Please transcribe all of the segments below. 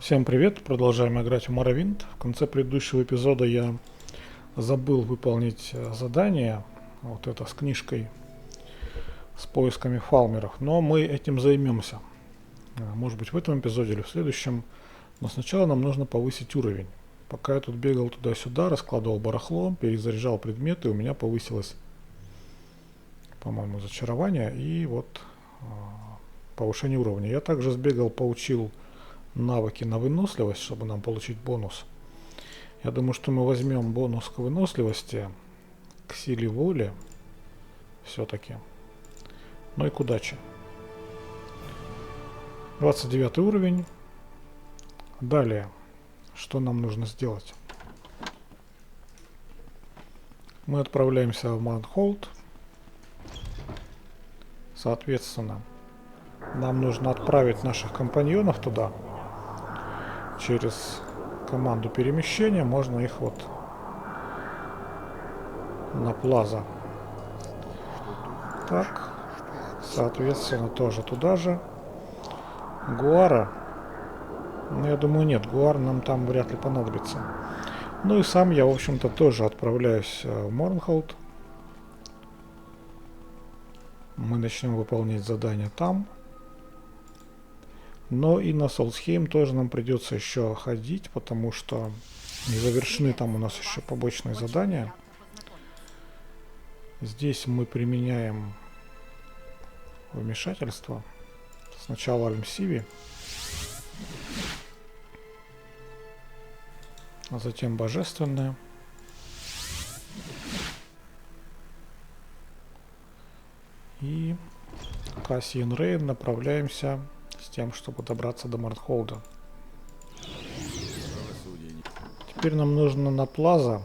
Всем привет, продолжаем играть в Morrowind. В конце предыдущего эпизода я забыл выполнить задание, вот это с книжкой, с поисками фалмеров, но мы этим займемся. Может быть в этом эпизоде или в следующем, но сначала нам нужно повысить уровень. Пока я тут бегал туда-сюда, раскладывал барахло, перезаряжал предметы, у меня повысилось, по-моему, зачарование и вот повышение уровня. Я также сбегал, поучил навыки на выносливость, чтобы нам получить бонус. Я думаю, что мы возьмем бонус к выносливости, к силе воли все-таки. Ну и к удаче. 29 уровень. Далее, что нам нужно сделать? Мы отправляемся в Манхолд. Соответственно, нам нужно отправить наших компаньонов туда. Через команду перемещения можно их вот на плаза. Так, соответственно, тоже туда же. Гуара. Ну, я думаю, нет, Гуар нам там вряд ли понадобится. Ну и сам я, в общем-то, тоже отправляюсь в Морнхолд. Мы начнем выполнять задания там. Но и на Солсхейм тоже нам придется еще ходить, потому что не завершены там у нас еще побочные задания. Здесь мы применяем вмешательство. Сначала Альмсиви, а затем Божественное. И Кассиен Рейн направляемся с тем, чтобы добраться до Мартхолда. Теперь нам нужно на плаза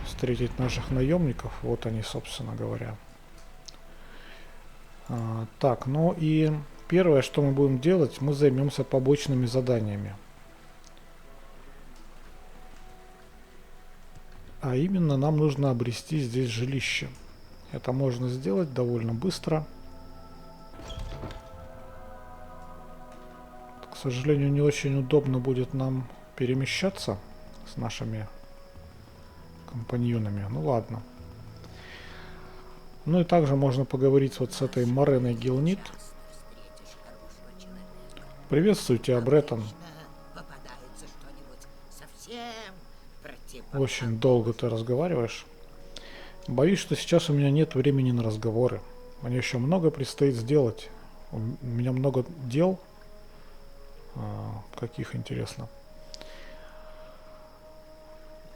встретить наших наемников. Вот они, собственно говоря. Так, ну и первое, что мы будем делать, мы займемся побочными заданиями. А именно, нам нужно обрести здесь жилище. Это можно сделать довольно быстро. К сожалению, не очень удобно будет нам перемещаться с нашими компаньонами. Ну ладно. Ну и также можно поговорить вот с этой Мореной Гилнит. Приветствую тебя, Бреттон. Очень долго ты разговариваешь. Боюсь, что сейчас у меня нет времени на разговоры. Мне еще много предстоит сделать. У меня много дел. Каких, интересно.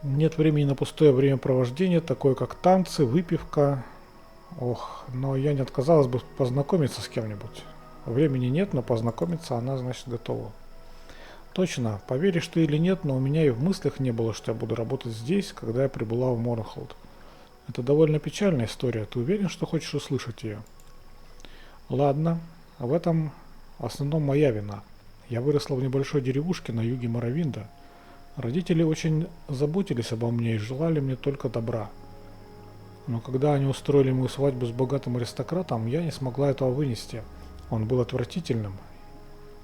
Нет времени на пустое времяпровождение, такое как танцы, выпивка. Ох, но я не отказалась бы познакомиться с кем-нибудь. Времени нет, но познакомиться она, значит, готова. Точно, поверишь ты или нет, но у меня и в мыслях не было, что я буду работать здесь, когда я прибыла в Морнхолд. Это довольно печальная история. Ты уверен, что хочешь услышать ее? Ладно, в этом в основном моя вина. Я выросла в небольшой деревушке на юге Моровинда. Родители очень заботились обо мне и желали мне только добра. Но когда они устроили мою свадьбу с богатым аристократом, я не смогла этого вынести. Он был отвратительным,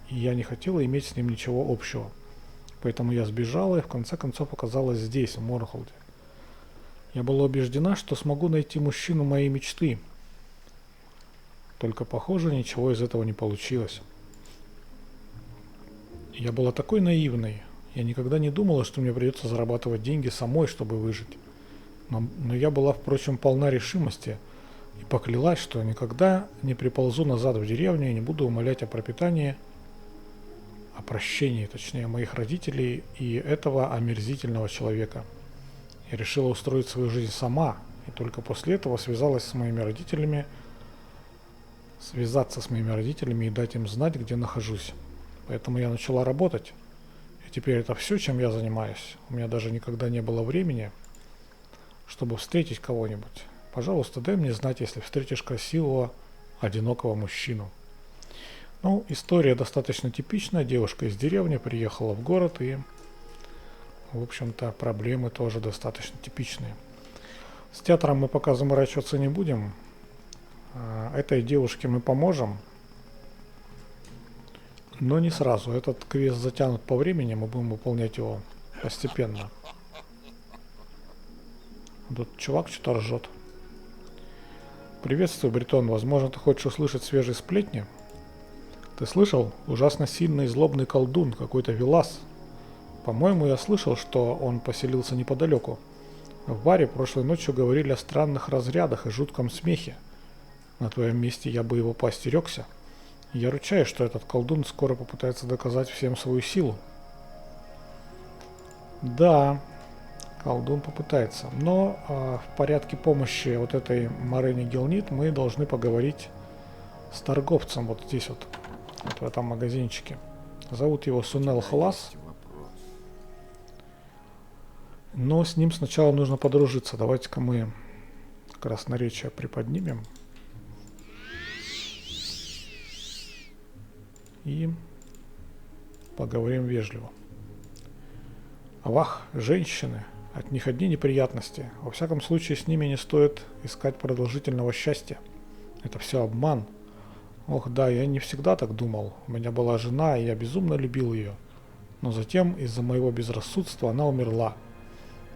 и я не хотела иметь с ним ничего общего. Поэтому я сбежала и в конце концов оказалась здесь, в Морнхолде. Я была убеждена, что смогу найти мужчину моей мечты. Только, похоже, ничего из этого не получилось. Я была такой наивной. Я никогда не думала, что мне придется зарабатывать деньги самой, чтобы выжить. Но я была, впрочем, полна решимости и поклялась, что никогда не приползу назад в деревню и не буду умолять о пропитании, о прощении, точнее, моих родителей и этого омерзительного человека. Я решила устроить свою жизнь сама, и только после этого связаться с моими родителями и дать им знать, где нахожусь. Поэтому я начала работать, и теперь это все, чем я занимаюсь. У меня даже никогда не было времени, чтобы встретить кого-нибудь. Пожалуйста, дай мне знать, если встретишь красивого, одинокого мужчину. Ну, история достаточно типичная. Девушка из деревни приехала в город, и, в общем-то, проблемы тоже достаточно типичные. С театром мы пока заморачиваться не будем. Этой девушке мы поможем. Но не сразу. Этот квест затянут по времени, мы будем выполнять его постепенно. Тут чувак что-то ржет. Приветствую, Бретон. Возможно, ты хочешь услышать свежие сплетни? Ты слышал? Ужасно сильный и злобный колдун, какой-то Велас. По-моему, я слышал, что он поселился неподалеку. В баре прошлой ночью говорили о странных разрядах и жутком смехе. На твоем месте я бы его поостерегся. Я ручаюсь, что этот колдун скоро попытается доказать всем свою силу. Да, колдун попытается. Но в порядке помощи вот этой Марене Гилнит мы должны поговорить с торговцем вот здесь вот в этом магазинчике. Зовут его Сунел Халас. Но с ним сначала нужно подружиться. Давайте-ка мы красноречие приподнимем. И поговорим вежливо. Авах, женщины, от них одни неприятности. Во всяком случае, с ними не стоит искать продолжительного счастья. Это все обман. Ох, да, я не всегда так думал. У меня была жена, и я безумно любил ее. Но затем, из-за моего безрассудства, она умерла.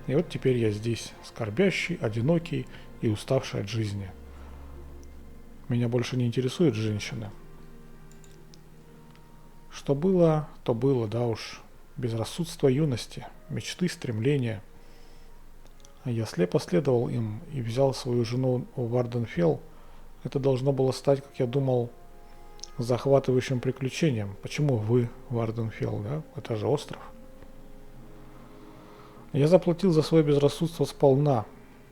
И вот теперь я здесь, скорбящий, одинокий и уставший от жизни. Меня больше не интересуют женщины. Что было, то было, да уж. Безрассудство юности, мечты, стремления. А я слепо следовал им и взял свою жену в Варденфелл. Это должно было стать, как я думал, захватывающим приключением. Почему вы Варденфелл, да? Это же остров. Я заплатил за свое безрассудство сполна.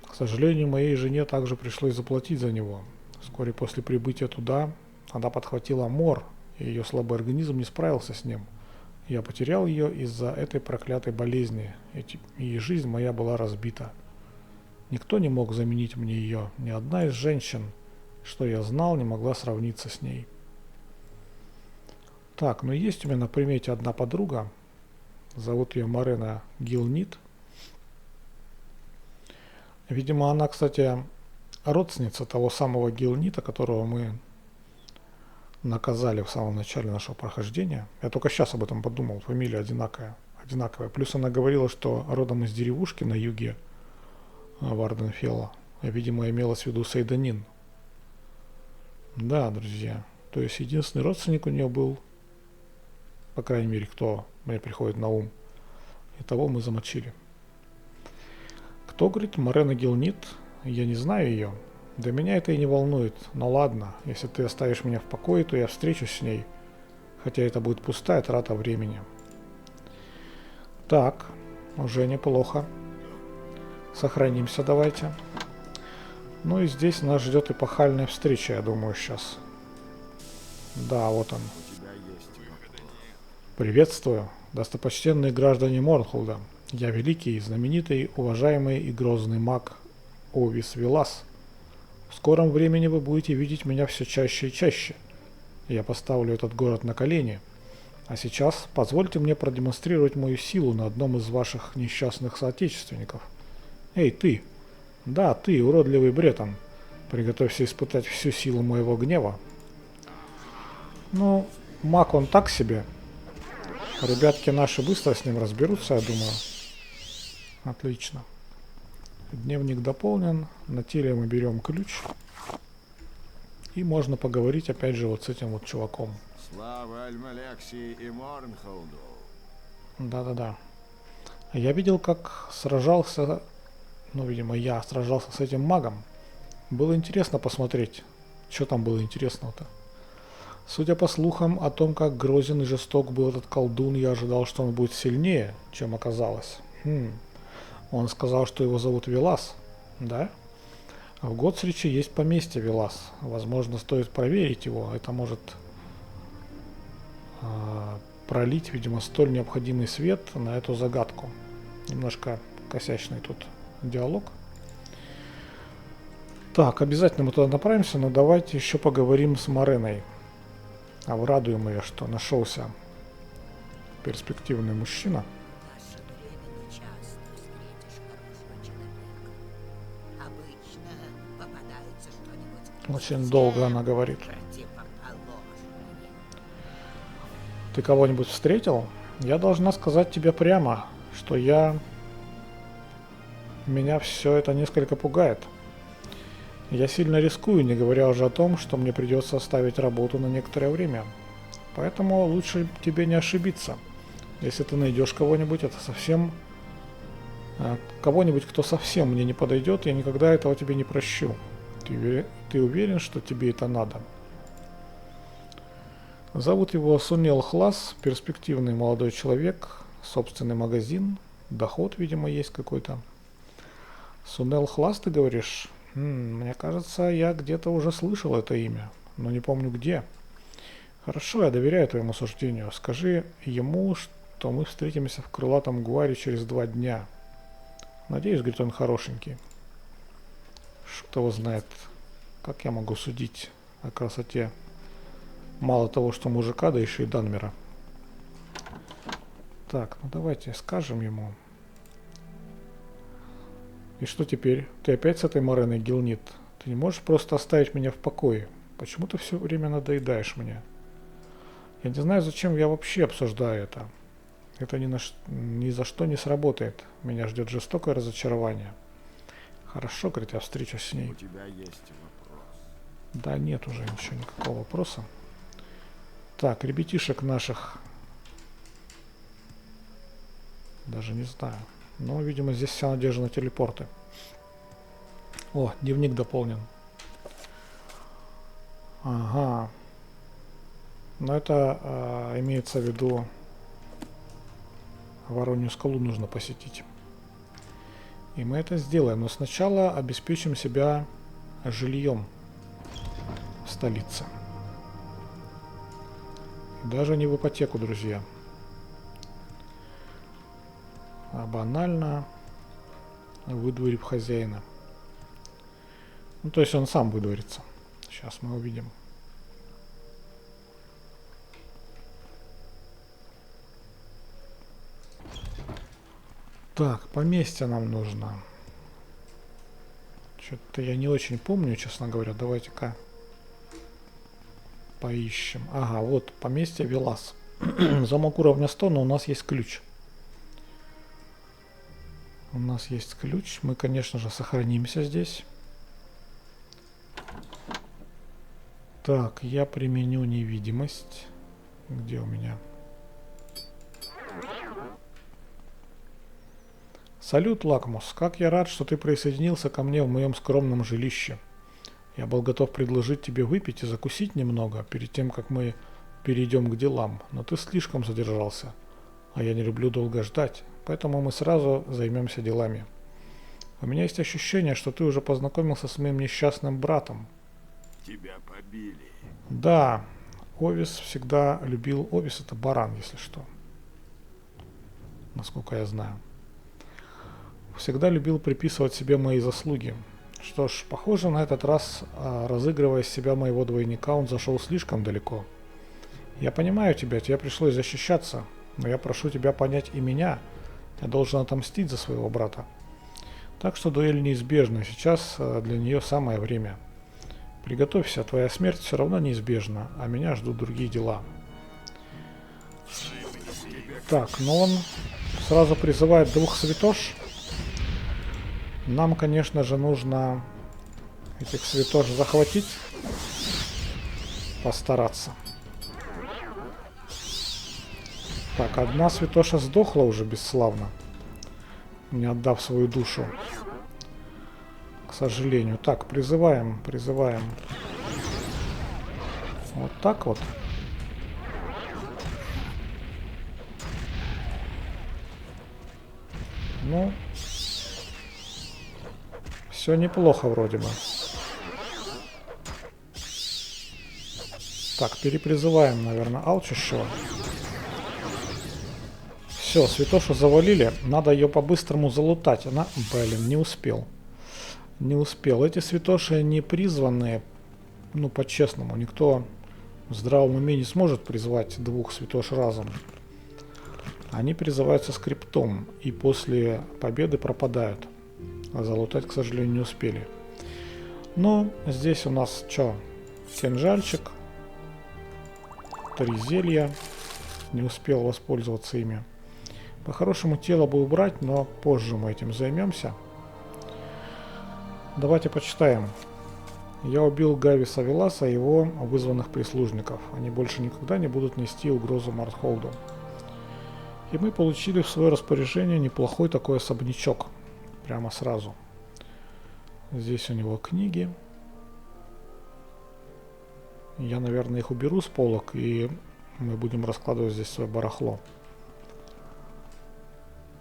К сожалению, моей жене также пришлось заплатить за него. Вскоре после прибытия туда она подхватила мор, и ее слабый организм не справился с ним. Я потерял ее из-за этой проклятой болезни, и жизнь моя была разбита. Никто не мог заменить мне ее, ни одна из женщин, что я знал, не могла сравниться с ней. Так, ну есть у меня на примете одна подруга, зовут ее Марена Гилнит. Видимо, она, кстати, родственница того самого Гилнита, которого мы наказали в самом начале нашего прохождения. Я только сейчас об этом подумал, фамилия одинаковая. Плюс она говорила, что родом из деревушки на юге Варденфелла. Видимо, имелось в виду Сейданин. Да, друзья. То есть единственный родственник у нее был, по крайней мере, кто мне приходит на ум. И того мы замочили. Кто, говорит, Марена Гилнит? Я не знаю ее. Да меня это и не волнует. Но ладно, если ты оставишь меня в покое, то я встречусь с ней. Хотя это будет пустая трата времени. Так, уже неплохо. Сохранимся давайте. Ну и здесь нас ждет эпохальная встреча, я думаю, сейчас. Да, вот он. Приветствую, достопочтенные граждане Морнхолда. Я великий, знаменитый, уважаемый и грозный маг Овис Велас. В скором времени вы будете видеть меня все чаще и чаще. Я поставлю этот город на колени. А сейчас позвольте мне продемонстрировать мою силу на одном из ваших несчастных соотечественников. Эй, ты! Да, ты, уродливый Бретон. Приготовься испытать всю силу моего гнева. Ну, маг он так себе. Ребятки наши быстро с ним разберутся, я думаю. Отлично. Дневник дополнен. На теле мы берем ключ. И можно поговорить опять же вот с этим вот чуваком. Слава Аль-Малякси и Морнхолду. Да-да-да. Я видел, как сражался... Ну, видимо, я сражался с этим магом. Было интересно посмотреть. Что там было интересного-то? Судя по слухам о том, как грозен и жесток был этот колдун, я ожидал, что он будет сильнее, чем оказалось. Он сказал, что его зовут Велас, да? В Готсриче есть поместье Велас. Возможно, стоит проверить его. Это может пролить, видимо, столь необходимый свет на эту загадку. Немножко косячный тут диалог. Так, обязательно мы туда направимся, но давайте еще поговорим с Мареной. Обрадуем ее, что нашелся перспективный мужчина. Очень долго она говорит. Ты кого-нибудь встретил? Я должна сказать тебе прямо, что меня все это несколько пугает. Я сильно рискую, не говоря уже о том, что мне придется оставить работу на некоторое время. Поэтому лучше тебе не ошибиться. Если ты найдешь кого-нибудь, кого-нибудь, кто совсем мне не подойдет, я никогда этого тебе не прощу. Ты уверен, что тебе это надо? Зовут его Сунел Хлас, перспективный молодой человек, собственный магазин, доход, видимо, есть какой-то. Сунел Хлас, ты говоришь? Мне кажется, я где-то уже слышал это имя, но не помню где. Хорошо, я доверяю твоему суждению. Скажи ему, что мы встретимся в крылатом Гуаре через 2 дня. Надеюсь, говорит, он хорошенький. Кто его знает, как я могу судить о красоте мало того, что мужика, да еще и Данмера. Так, ну давайте скажем ему. И что теперь? Ты опять с этой Мореной Гилнит? Ты не можешь просто оставить меня в покое? Почему ты все время надоедаешь мне? Я не знаю, зачем я вообще обсуждаю это. Это ни за что не сработает. Меня ждет жестокое разочарование. Хорошо, говорит, я встречусь с ней. У тебя есть вопрос? Да нет уже ничего, никакого вопроса. Так, ребятишек наших. Даже не знаю. Но, видимо, здесь вся надежда на телепорты. О, дневник дополнен. Ага. Но это имеется в виду Воронью скалу нужно посетить. И мы это сделаем. Но сначала обеспечим себя жильем в столице. Даже не в ипотеку, друзья. А банально выдворив хозяина. Ну, то есть он сам выдворится. Сейчас мы увидим. Так, поместье нам нужно. Что-то я не очень помню, честно говоря. Давайте-ка поищем. Ага, вот поместье Велас. Замок уровня 100, но у нас есть ключ. У нас есть ключ. Мы, конечно же, сохранимся здесь. Так, я применю невидимость. Где у меня? Салют, Лакмус. Как я рад, что ты присоединился ко мне в моем скромном жилище. Я был готов предложить тебе выпить и закусить немного перед тем, как мы перейдем к делам, но ты слишком задержался, а я не люблю долго ждать, поэтому мы сразу займемся делами. У меня есть ощущение, что ты уже познакомился с моим несчастным братом. Тебя побили. Да, Овис всегда любил... Овис это баран, если что. Насколько я знаю. Всегда любил приписывать себе мои заслуги. Что ж, похоже, на этот раз, разыгрывая из себя моего двойника, он зашел слишком далеко. Я понимаю тебя, тебе пришлось защищаться, но я прошу тебя понять и меня. Я должен отомстить за своего брата. Так что дуэль неизбежна, сейчас для нее самое время. Приготовься, твоя смерть все равно неизбежна, а меня ждут другие дела. Так, но он сразу призывает 2 святош. Нам, конечно же, нужно этих святош захватить. Постараться. Так, 1 святоша сдохла уже бесславно, не отдав свою душу. К сожалению. Так, призываем. Вот так вот. Ну, все неплохо вроде бы. Так, перепризываем, наверное, алчущего. Все, святошу завалили. Надо ее по-быстрому залутать. Она, блин, не успел. Не успел. Эти святоши не призванные, ну, по-честному. Никто в здравом уме не сможет призвать 2 святош разом. Они призываются скриптом и после победы пропадают. А залутать, к сожалению, не успели. Но здесь у нас что? Кинжальчик. 3 зелья. не успел воспользоваться ими. По-хорошему тело бы убрать, но позже мы этим займемся. Давайте почитаем. Я убил Гависа Веласа и его вызванных прислужников. Они больше никогда не будут нести угрозу Мартхолду. И мы получили в свое распоряжение неплохой такой особнячок. Прямо сразу. Здесь у него книги. Я, наверное, их уберу с полок, и мы будем раскладывать здесь свое барахло.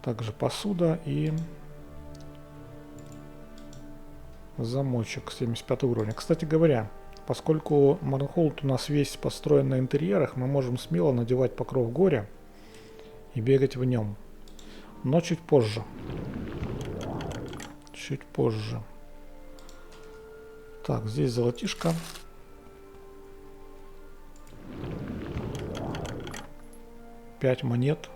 Также посуда и замочек 75 уровня. Кстати говоря, поскольку Мартхолд у нас весь построен на интерьерах, мы можем смело надевать покров горя и бегать в нем. Но чуть позже. Чуть позже. Так, здесь золотишко. Пять монет.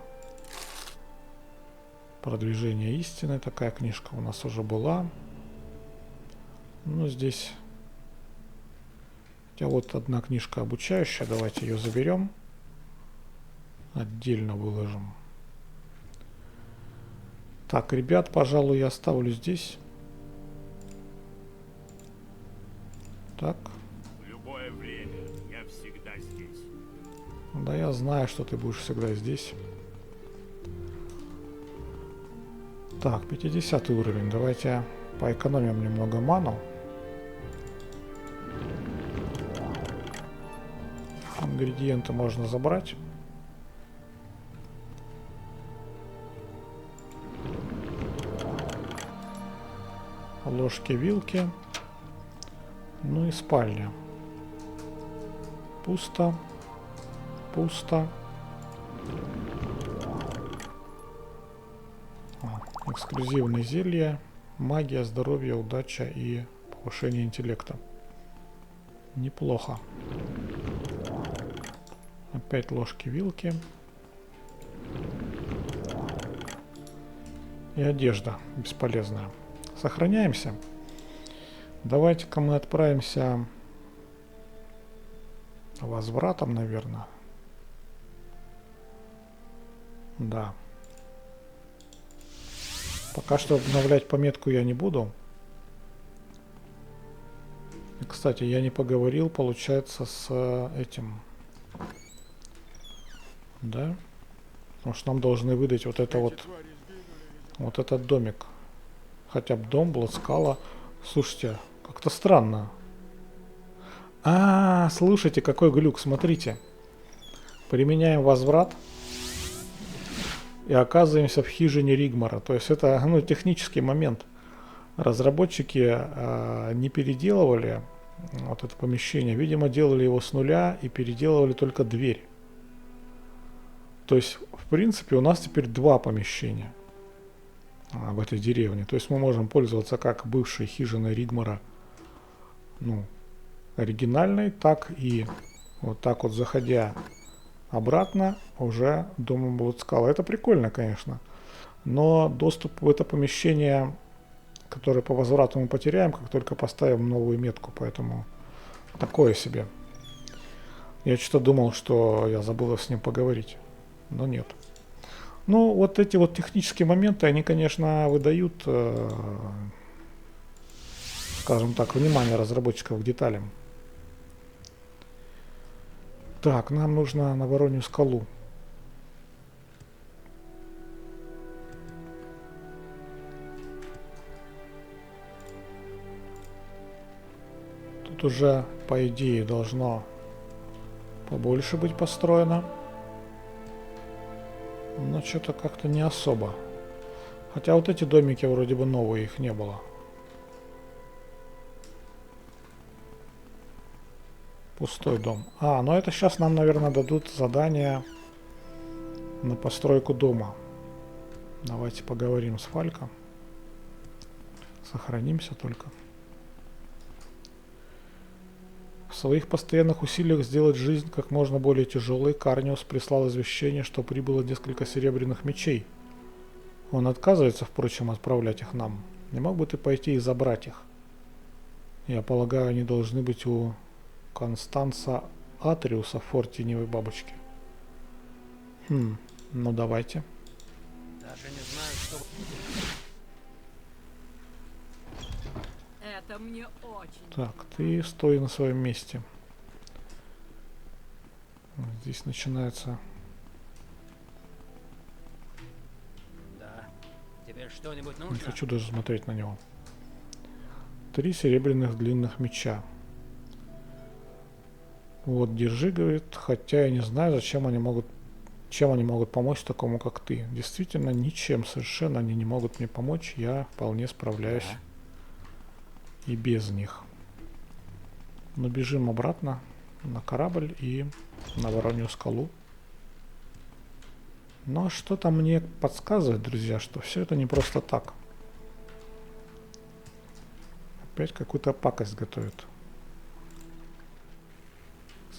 Продвижение истины. Такая книжка у нас уже была. Ну, здесь... Хотя вот одна книжка обучающая. Давайте ее заберем. Отдельно выложим. Так, ребят, пожалуй, я оставлю здесь. Так. В любое время я всегда здесь. Да, я знаю, что ты будешь всегда здесь. Так, 50 уровень. Давайте поэкономим немного ману. Ингредиенты можно забрать. Ложки, вилки. Ну и спальня. Пусто. Пусто. Эксклюзивные зелья. Магия, здоровье, удача и повышение интеллекта. Неплохо. Опять ложки, вилки. И одежда бесполезная. Сохраняемся. Давайте-ка мы отправимся возвратом, наверное. Да. Пока что обновлять пометку я не буду. И, кстати, я не поговорил, получается, с этим. Да? Потому что нам должны выдать вот это вот. Вот этот домик. Хотя бы дом, блоцкала. Слушайте, как-то странно. Слушайте, какой глюк, смотрите. Применяем возврат. И оказываемся в хижине Ригмара. То есть это технический момент. Разработчики не переделывали вот это помещение. Видимо, делали его с нуля и переделывали только дверь. То есть, в принципе, у нас теперь два помещения в этой деревне. То есть мы можем пользоваться как бывшей хижиной Ригмара, оригинальной, так и вот так вот, заходя обратно, уже домом Блудскала. Это прикольно, конечно. Но доступ в это помещение, которое по возврату мы потеряем, как только поставим новую метку. Поэтому такое себе. Я что-то думал, что я забыл с ним поговорить. Но нет. Ну, вот эти вот технические моменты, они, конечно, выдают, скажем так, внимание разработчиков к деталям. Так, нам нужно на Воронью скалу. Тут уже, по идее, должно побольше быть построено. Но что-то как-то не особо. Хотя вот эти домики вроде бы новые, их не было. Пустой дом. Ну это сейчас нам, наверное, дадут задание на постройку дома. Давайте поговорим с Фальком. Сохранимся только. В своих постоянных усилиях сделать жизнь как можно более тяжелой, Карниус прислал извещение, что прибыло несколько серебряных мечей. Он отказывается, впрочем, отправлять их нам. Не мог бы ты пойти и забрать их? Я полагаю, они должны быть у Констанца Атриуса в форте Теневой Бабочки. Ну давайте. Даже не знаю, что... Это мне очень. Так, ты стой на своем месте. Здесь начинается... Да. Тебе что-нибудь Не нужно? хочу даже смотреть на него. 3 серебряных длинных меча. Вот, держи, говорит, хотя я не знаю, зачем они могут, чем они могут помочь такому, как ты. Действительно, ничем совершенно они не могут мне помочь, я вполне справляюсь и без них. Но бежим обратно на корабль и на Воронью скалу. Но что-то мне подсказывает, друзья, что все это не просто так. Опять какую-то пакость готовят.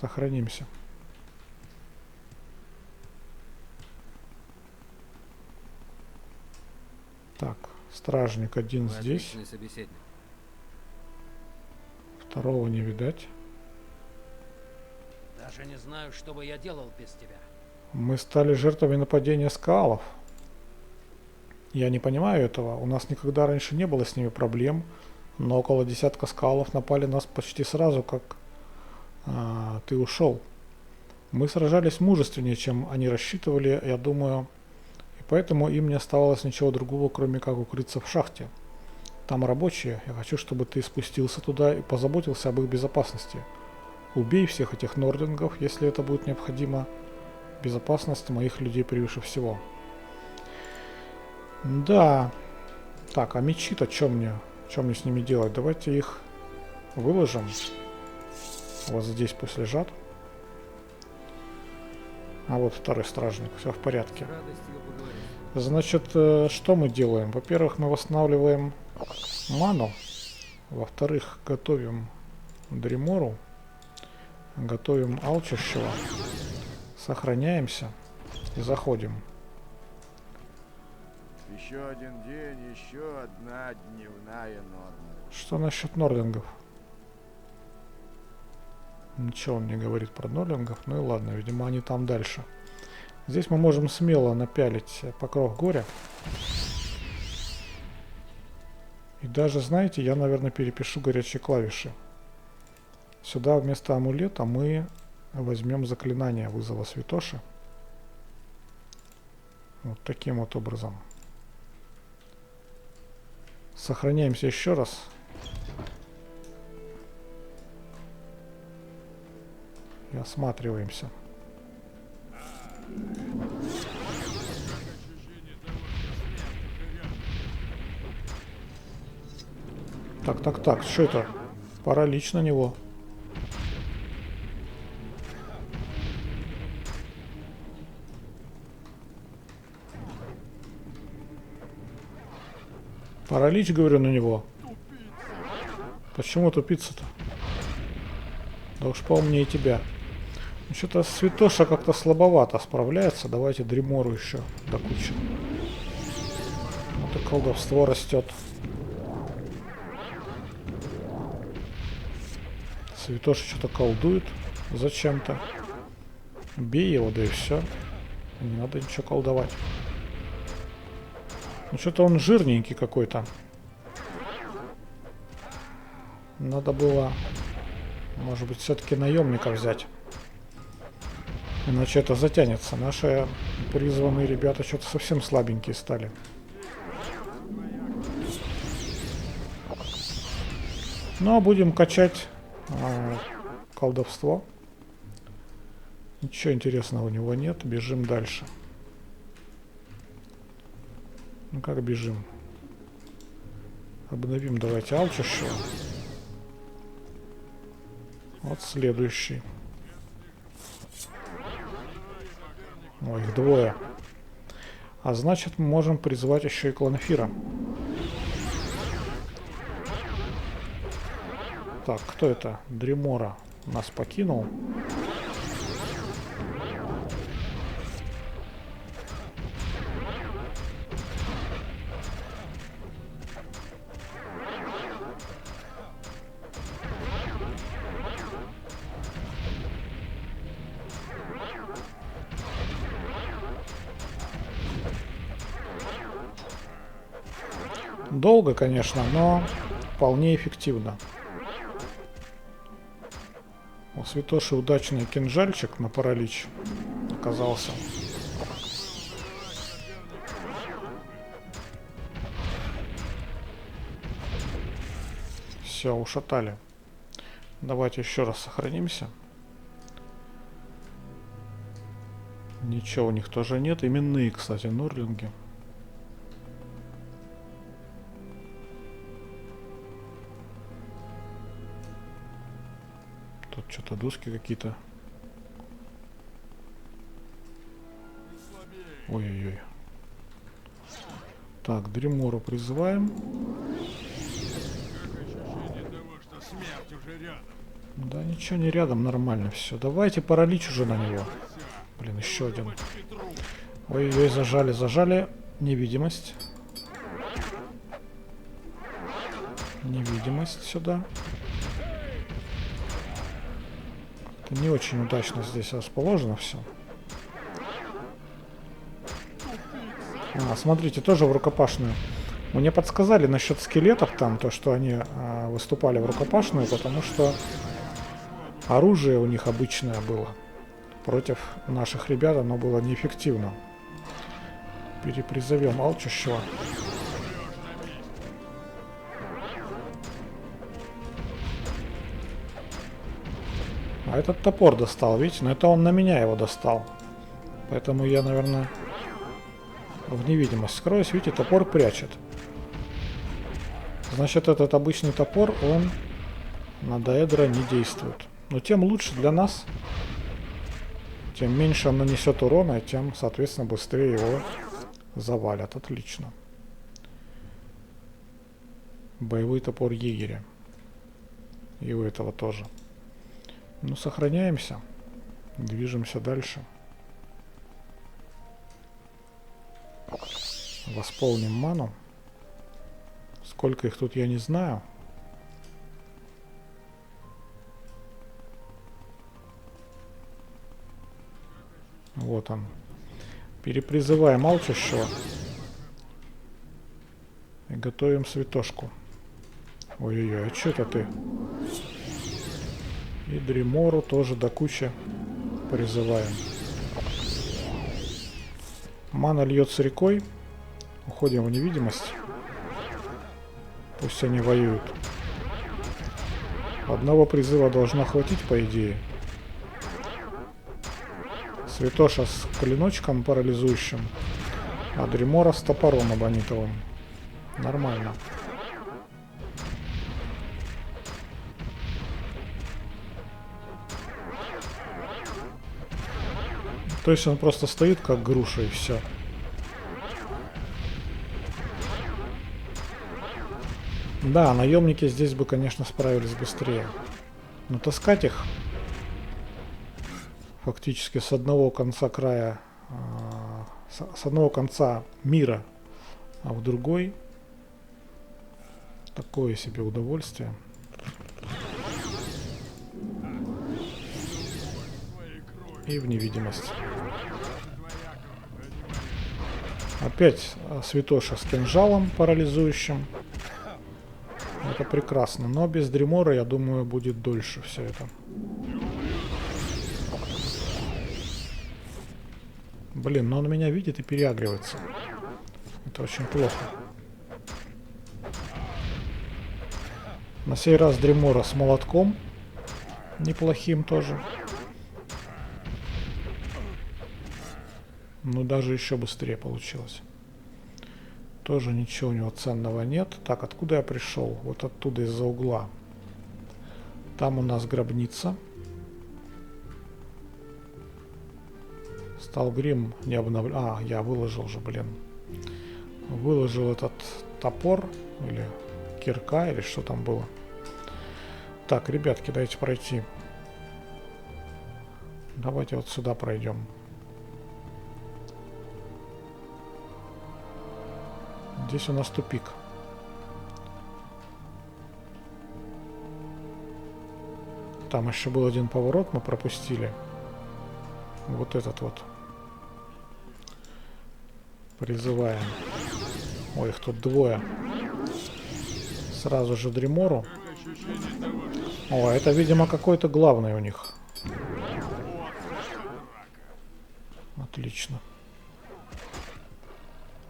Сохранимся. Так, стражник один Вы здесь, отличный собеседник. второго не видать. Даже не знаю, что бы я делал без тебя. Мы стали жертвами нападения скалов. Я не понимаю этого. У нас никогда раньше не было с ними проблем, но около десятка скалов напали нас почти сразу, как ты ушел. Мы сражались мужественнее, чем они рассчитывали, я думаю, и поэтому им не оставалось ничего другого, кроме как укрыться в шахте. Там рабочие, я хочу, чтобы ты спустился туда и позаботился об их безопасности. Убей всех этих нордингов, если это будет необходимо. Безопасность моих людей превыше всего. Да. Так, а мечи-то что мне с ними делать? Давайте их выложим. Вот здесь пусть лежат. А вот второй стражник, все в порядке. С радостью поговорим. Значит, что мы делаем? Во-первых, мы восстанавливаем ману. Во-вторых, готовим Дримору. Готовим Алчущего. Сохраняемся и заходим. Еще один день, еще одна дневная норма. Что насчет нордингов? Ничего он не говорит про нордингов. Ну и ладно, видимо, они там дальше. Здесь мы можем смело напялить покров горя. И даже, знаете, я, наверное, перепишу горячие клавиши. Сюда вместо амулета мы возьмем заклинание вызова святоши. Вот таким вот образом. Сохраняемся еще раз. И осматриваемся. Так, что это? Паралич на него. Паралич, говорю, на него. Почему тупица-то? Да уж поумнее тебя. Ну, что-то святоша как-то слабовато справляется. Давайте Дримору еще до кучи. Вот и колдовство растет. Святоша что-то колдует зачем-то. Бей его, да и все. Не надо ничего колдовать. Ну что-то он жирненький какой-то. Надо было, может быть, все-таки наемника взять. Иначе это затянется. Наши призванные ребята что-то совсем слабенькие стали. Ну а будем качать колдовство. Ничего интересного у него нет. Бежим дальше. Ну как бежим? Обновим давайте алчущего. Вот следующий. Ой, их двое. А значит, мы можем призвать еще и Кланфира. Так, кто это? Дримора нас покинул. Долго, конечно, но вполне эффективно. У Святоши удачный кинжальчик на паралич оказался. Все, ушатали. Давайте еще раз сохранимся. Ничего у них тоже нет. Именные, кстати, нурлинги. Тут что-то доски какие-то. Ой-ой-ой. Так, Дримору призываем. Да ничего не рядом, нормально все. Давайте паралич уже на него. Блин, еще один. Ой-ой, зажали, зажали. Невидимость. Невидимость сюда. Это не очень удачно здесь расположено все. Смотрите, тоже в рукопашную. Мне подсказали насчет скелетов там, то, что они выступали в рукопашную, потому что оружие у них обычное было. Против наших ребят оно было неэффективно. Перепризовем алчущего. А этот топор достал, видите? Но это он на меня его достал. Поэтому я, наверное, в невидимость скроюсь. Видите, топор прячет. Значит, этот обычный топор, он на Даэдра не действует. Но тем лучше для нас. Тем меньше он нанесет урона, тем, соответственно, быстрее его завалят. Отлично. Боевой топор егеря. И у этого тоже. Ну, сохраняемся. Движемся дальше. Восполним ману. Сколько их тут, я не знаю. Вот он. Перепризываем алчущего. И готовим святошку. Ой-ой-ой, а что это ты? И Дримору тоже до кучи призываем. Мана льется рекой. Уходим в невидимость. Пусть они воюют. Одного призыва должно хватить, по идее. Святоша с клиночком парализующим, а Дримора с топором абонитовым. Нормально. То есть он просто стоит как груша и все. Да, наемники здесь бы, конечно, справились быстрее. Но таскать их фактически с одного конца края, с одного конца мира, а в другой такое себе удовольствие. И в невидимость. Опять Святоша с кинжалом парализующим. Это прекрасно, но без Дримора, я думаю, будет дольше все это. Блин, но он меня видит и переагривается. Это очень плохо. На сей раз Дримора с молотком. Неплохим тоже. Ну, даже еще быстрее получилось. Тоже ничего у него ценного нет. Так, откуда я пришел? Вот оттуда, из-за угла. Там у нас гробница. Сталгрим не обновлен. А, я выложил же, блин. Выложил этот топор. Или кирка, или что там было. Так, ребятки, дайте пройти. Давайте вот сюда пройдем. Здесь у нас тупик. Там еще был один поворот, мы пропустили. Вот этот вот. Призываем. Ой, их тут двое. Сразу же Дримору. О, это, видимо, какой-то главный у них. Отлично.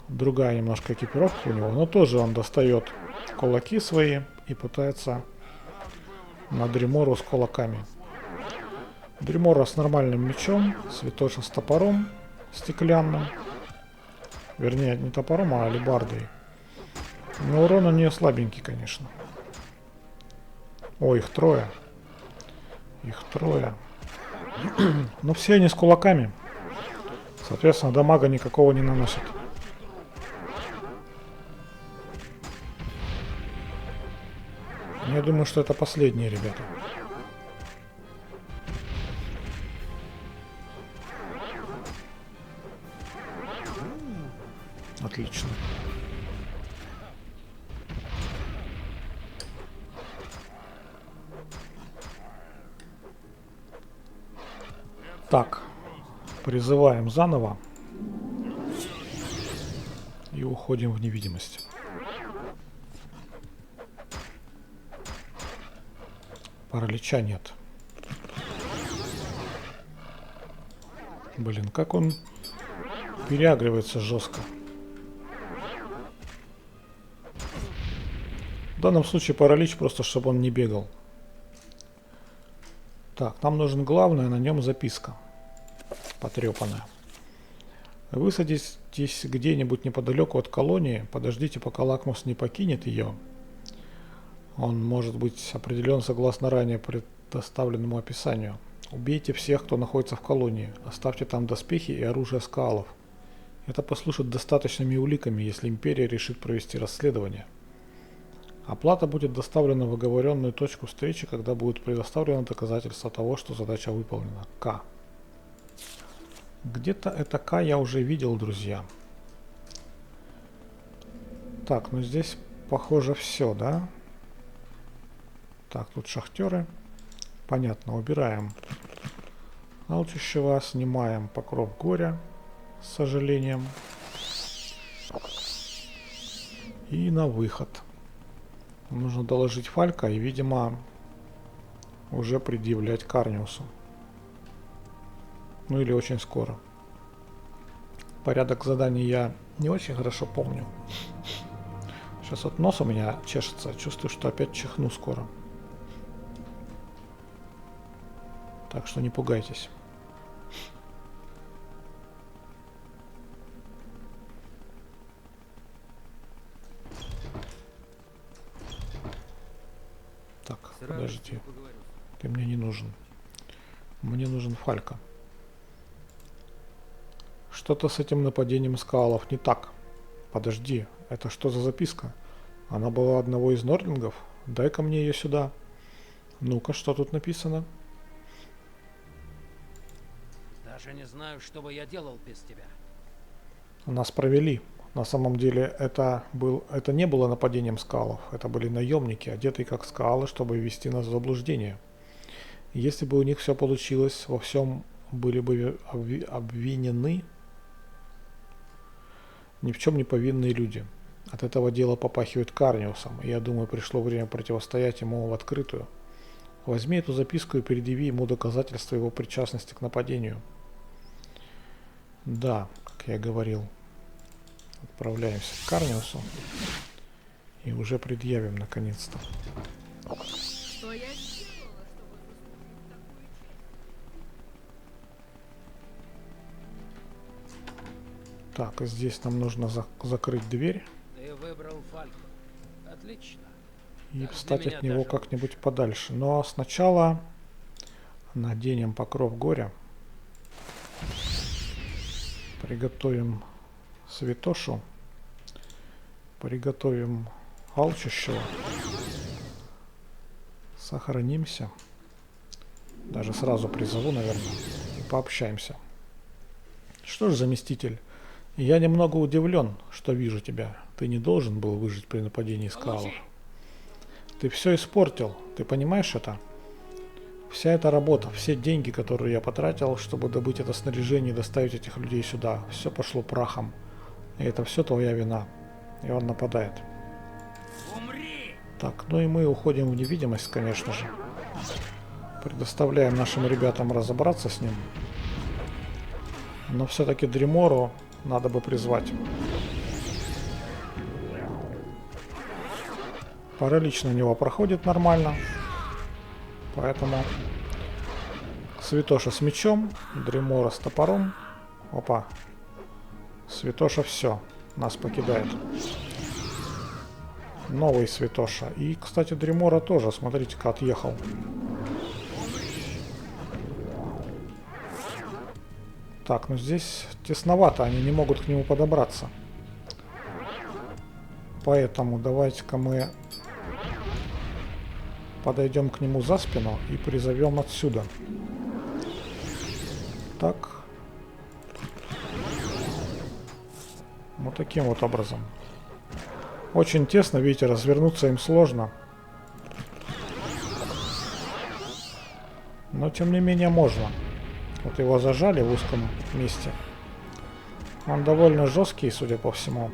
Другая немножко экипировка у него, но тоже он достает кулаки свои и пытается на Дримору с кулаками. Дримора с нормальным мечом, Святоша с топором стеклянным. Вернее, не топором, а алебардой. Но урон у нее слабенький, конечно. О, их трое. Их трое. Но все они с кулаками. Соответственно, дамага никакого не наносят. Я думаю, что это последние ребята. Отлично. Так, призываем заново и уходим в невидимость. Паралича нет. Блин, как он переагривается жестко. В данном случае паралич просто, чтобы он не бегал. Так, нам нужен главный, а на нем записка. Потрепанная. Высадитесь где-нибудь неподалеку от колонии. Подождите, пока Лакмус не покинет ее. Он может быть определен согласно ранее предоставленному описанию. Убейте всех, кто находится в колонии. Оставьте там доспехи и оружие скалов. Это послужит достаточными уликами, если Империя решит провести расследование. Оплата будет доставлена в оговоренную точку встречи, когда будет предоставлено доказательство того, что задача выполнена. К. Где-то это К я уже видел, друзья. Так, ну здесь похоже все, да? Так, тут шахтеры. Понятно, убираем алчущего, снимаем покров горя, с сожалением. И на выход. Нужно доложить Фалька и, видимо, уже предъявлять Карниусу. Ну или очень скоро. Порядок заданий я не очень хорошо помню. Сейчас вот нос у меня чешется. Чувствую, что опять чихну скоро. Так что не пугайтесь. Так, подожди. Ты мне не нужен. Мне нужен Фалька. Что-то с этим нападением скалов не так. Подожди, это что за записка? Она была одного из нордлингов? Дай-ка мне ее сюда. Ну-ка, что тут написано? Даже не знаю, что бы я делал без тебя. Нас провели. На самом деле это не было нападением скалов. Это были наемники, одетые как скалы, чтобы ввести нас в заблуждение. Если бы у них все получилось, во всем были бы обвинены ни в чем не повинные люди. От этого дела попахивает Карниусом, и я думаю, пришло время противостоять ему в открытую. Возьми эту записку и предъяви ему доказательства его причастности к нападению. Да, как я говорил. Отправляемся к Карниусу и уже предъявим наконец-то. Что я сделала, чтобы заслужить такую честь? Так, и здесь нам нужно закрыть дверь Ты выбрал Фальку. Отлично. и Так, встать для меня от него даже как-нибудь подальше. Но сначала наденем покров горя. Приготовим Святошу. Приготовим алчущего. Сохранимся. Даже сразу призову, наверное. И пообщаемся. Что ж, заместитель, я немного удивлен, что вижу тебя. Ты не должен был выжить при нападении скалов. Ты все испортил. Ты понимаешь это? Вся эта работа, все деньги, которые я потратил, чтобы добыть это снаряжение и доставить этих людей сюда, все пошло прахом. И это все твоя вина. И он нападает. Так, ну и мы уходим в невидимость, конечно же. Предоставляем нашим ребятам разобраться с ним. Но все-таки Дримору надо бы призвать. Паралич на него проходит нормально. Поэтому Святоша с мечом, Дримора с топором. Опа. Святоша все, нас покидает. Новый Святоша. И, кстати, Дримора тоже, смотрите-ка, отъехал. Так, ну здесь тесновато, они не могут к нему подобраться. Поэтому давайте-ка мы подойдем к нему за спину и призовем отсюда. Так. Вот таким вот образом. Очень тесно, видите, развернуться им сложно. Но тем не менее можно. Вот его зажали в узком месте. Он довольно жесткий, судя по всему.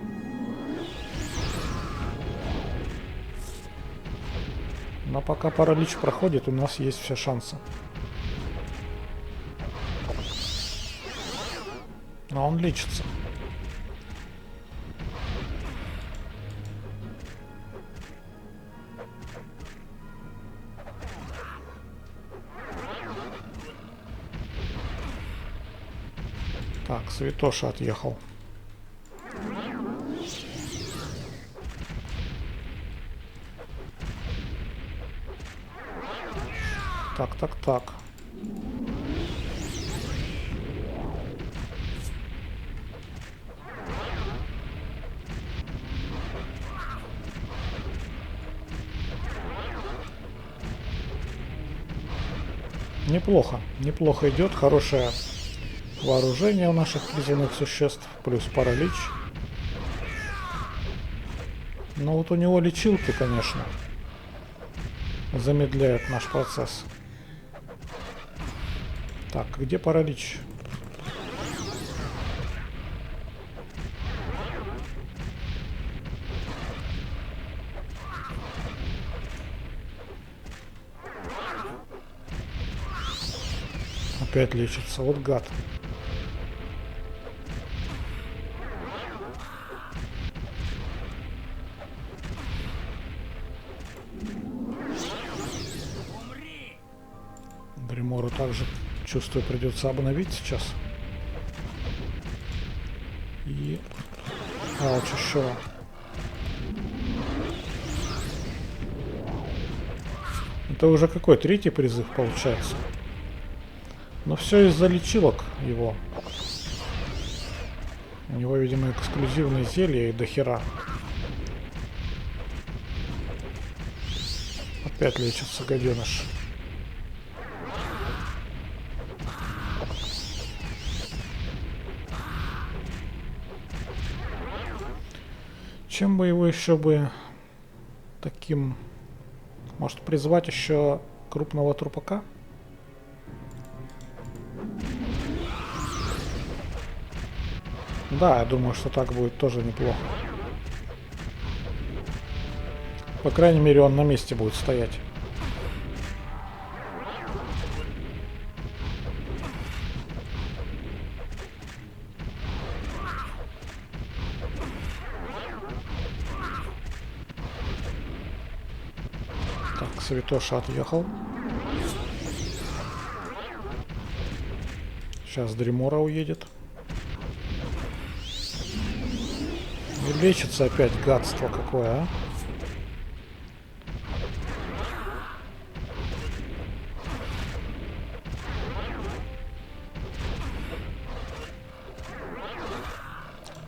Но пока паралич проходит, у нас есть все шансы. Но он лечится. Так, Святоша отъехал. Так. Неплохо идет, хорошее вооружение у наших призванных существ, плюс паралич. Но вот у него лечилки, конечно, замедляют наш процесс. Так, где паралич? Опять лечится, вот гад. Дримору также, чувствую, придется обновить сейчас. И... Ауч еще. Это уже какой? Третий призыв получается. Но все из-за лечилок его. У него, видимо, эксклюзивные зелья и дохера. Опять лечится гаденыш. Чем бы его еще бы таким... Может призвать еще крупного трупака? Да, я думаю, что так будет тоже неплохо. По крайней мере, он на месте будет стоять. Так, Святоша отъехал. Сейчас Дримора уедет. И лечится опять, гадство какое, а?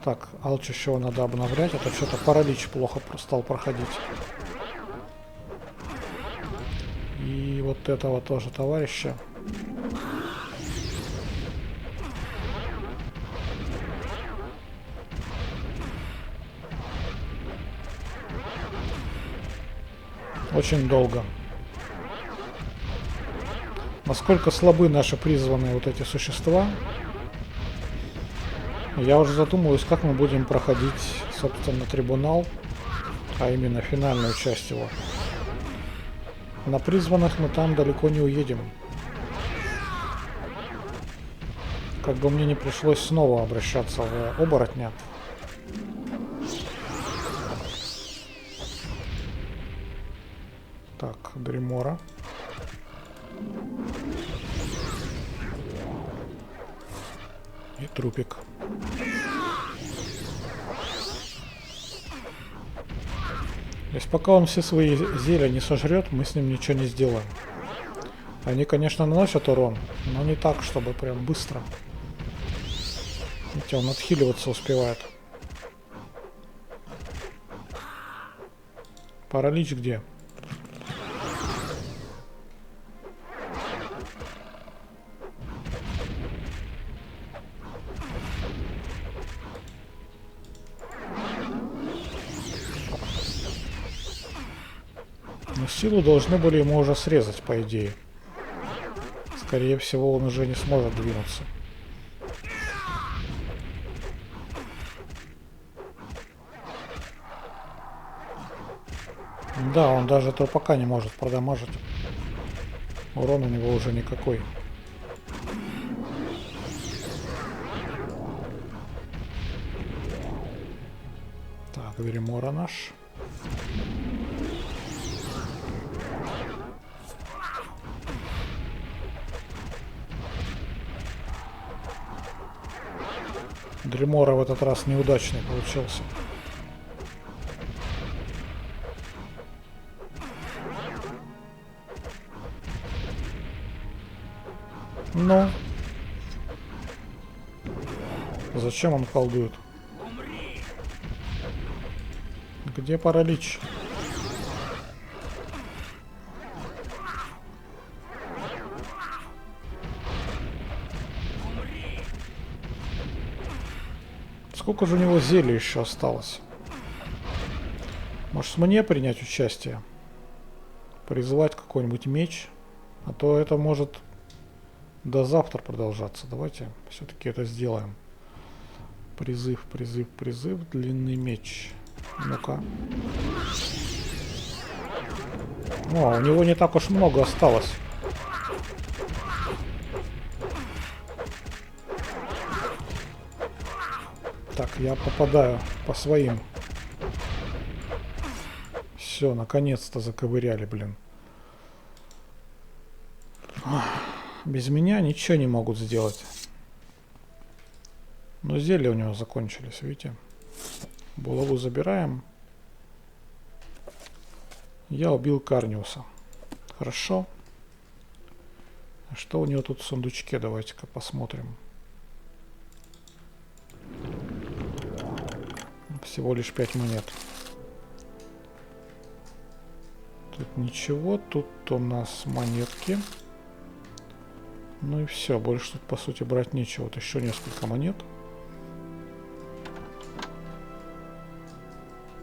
Так, алчущего надо обновлять, а то что-то паралич плохо стал проходить. И вот этого тоже товарища. Очень долго. Насколько слабы наши призванные вот эти существа. Я уже задумываюсь, как мы будем проходить, собственно, трибунал. А именно финальную часть его. На призванных мы там далеко не уедем. Как бы мне не пришлось снова обращаться в оборотня. Так, Дримора. И трупик. То есть пока он все свои зелья не сожрет, мы с ним ничего не сделаем. Они, конечно, наносят урон, но не так, чтобы прям быстро. Видите, он отхиливаться успевает. Паралич где? Но силу должны были ему уже срезать, по идее. Скорее всего, он уже не сможет двинуться. Да, он даже трупака не может продамажить. Урон у него уже никакой. Так, Гримора наш. Дримора в этот раз неудачный получился. Ну. Зачем он колдует? Где паралич? Сколько же у него зелий еще осталось? Может, мне принять участие? Призывать какой-нибудь меч? А то это может до завтра продолжаться. Давайте все-таки это сделаем. Призыв, призыв, призыв. Длинный меч. Ну-ка. О, у него не так уж много осталось. Так, я попадаю по своим. Все, наконец-то заковыряли, блин. Без меня ничего не могут сделать. Но зелья у него закончились, видите? Булаву забираем. Я убил Карниуса. Хорошо. А что у него тут в сундучке? Давайте-ка посмотрим. Всего лишь 5 монет. Тут ничего. Тут у нас монетки. Ну и все. Больше тут по сути брать нечего. Вот еще несколько монет.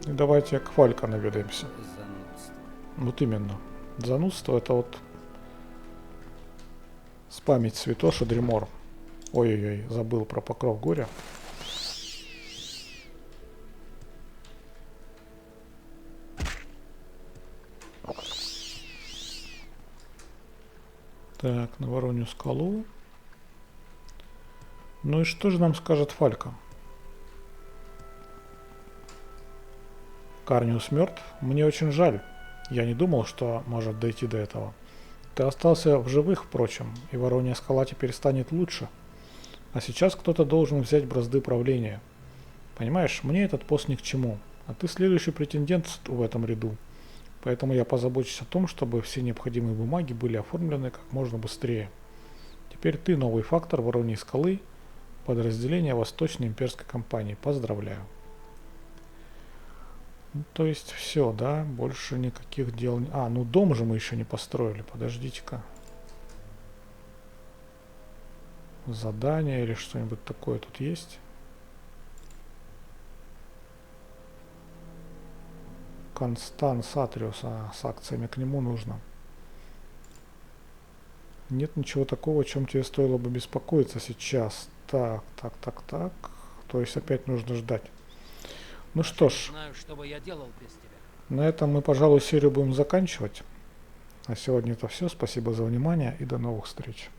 И давайте к Фалька наведаемся. Занудство. Вот именно. Занудство это вот спамить святоша Дримор. Ой-ой-ой, забыл про покров горя. Так, на Воронью скалу. Ну и что же нам скажет Фалька? Карниус мертв? Мне очень жаль. Я не думал, что может дойти до этого. Ты остался в живых, впрочем, и Воронья скала теперь станет лучше. А сейчас кто-то должен взять бразды правления. Понимаешь, мне этот пост ни к чему. А ты следующий претендент в этом ряду. Поэтому я позабочусь о том, чтобы все необходимые бумаги были оформлены как можно быстрее. Теперь ты новый фактор Вороньей скалы, подразделение Восточной имперской компании. Поздравляю. Ну, то есть все, да? Больше никаких дел... А, ну дом же мы еще не построили. Подождите-ка. Задание или что-нибудь такое тут есть? Констанс Атриус, с акциями к нему нужно. Нет ничего такого, о чем тебе стоило бы беспокоиться сейчас. Так. То есть опять нужно ждать. Ну что ж. Знаю, что бы я делал без тебя. На этом мы, пожалуй, серию будем заканчивать. А сегодня это все. Спасибо за внимание и до новых встреч.